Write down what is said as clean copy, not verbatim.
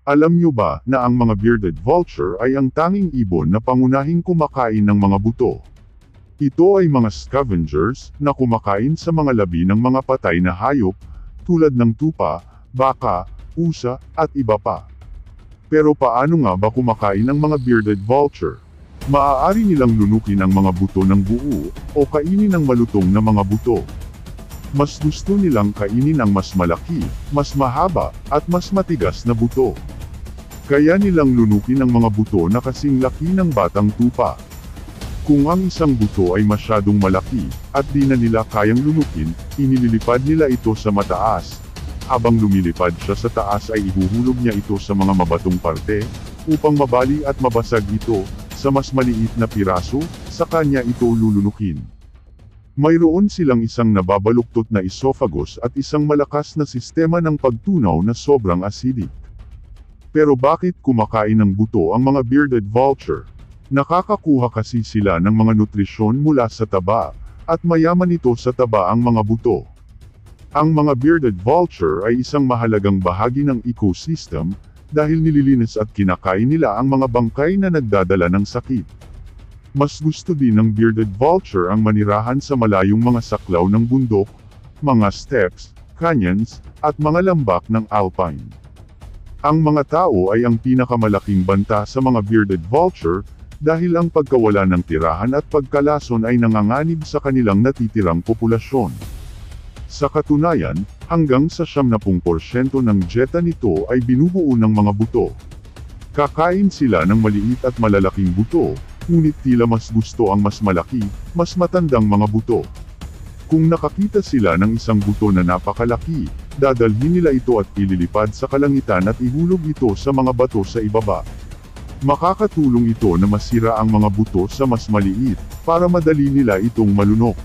Alam nyo ba na ang mga bearded vulture ay ang tanging ibon na pangunahing kumakain ng mga buto? Ito ay mga scavengers na kumakain sa mga labi ng mga patay na hayop, tulad ng tupa, baka, pusa, at iba pa. Pero paano nga ba kumakain ang mga bearded vulture? Maaari nilang lunukin ang mga buto ng buo, o kainin ang malutong na mga buto. Mas gusto nilang kainin ang mas malaki, mas mahaba, at mas matigas na buto. Kaya nilang lunukin ang mga buto na kasing laki ng batang tupa. Kung ang isang buto ay masyadong malaki, at di na nila kayang lunukin, inililipad nila ito sa mataas. Habang lumilipad siya sa taas ay ihuhulog niya ito sa mga mabatong parte, upang mabali at mabasag ito, sa mas maliit na piraso, sa kanya ito lulunukin. Mayroon silang isang nababaluktot na esophagus at isang malakas na sistema ng pagtunaw na sobrang acidic. Pero bakit kumakain ng buto ang mga bearded vulture? Nakakakuha kasi sila ng mga nutrisyon mula sa taba, at mayaman ito sa taba ang mga buto. Ang mga bearded vulture ay isang mahalagang bahagi ng ecosystem, dahil nililinis at kinakain nila ang mga bangkay na nagdadala ng sakit. Mas gusto din ng bearded vulture ang manirahan sa malayong mga saklaw ng bundok, mga steppes, canyons, at mga lambak ng alpine. Ang mga tao ay ang pinakamalaking banta sa mga bearded vulture, dahil ang pagkawala ng tirahan at pagkalason ay nanganganib sa kanilang natitirang populasyon. Sa katunayan, hanggang sa 70% ng dieta nito ay binubuo ng mga buto. Kakain sila ng maliit at malalaking buto, ngunit tila mas gusto ang mas malaki, mas matandang mga buto. Kung nakakita sila ng isang buto na napakalaki, dadalhin nila ito at ililipad sa kalangitan at ihulog ito sa mga bato sa ibaba. Makakatulong ito na masira ang mga buto sa mas maliit, para madali nila itong malunok.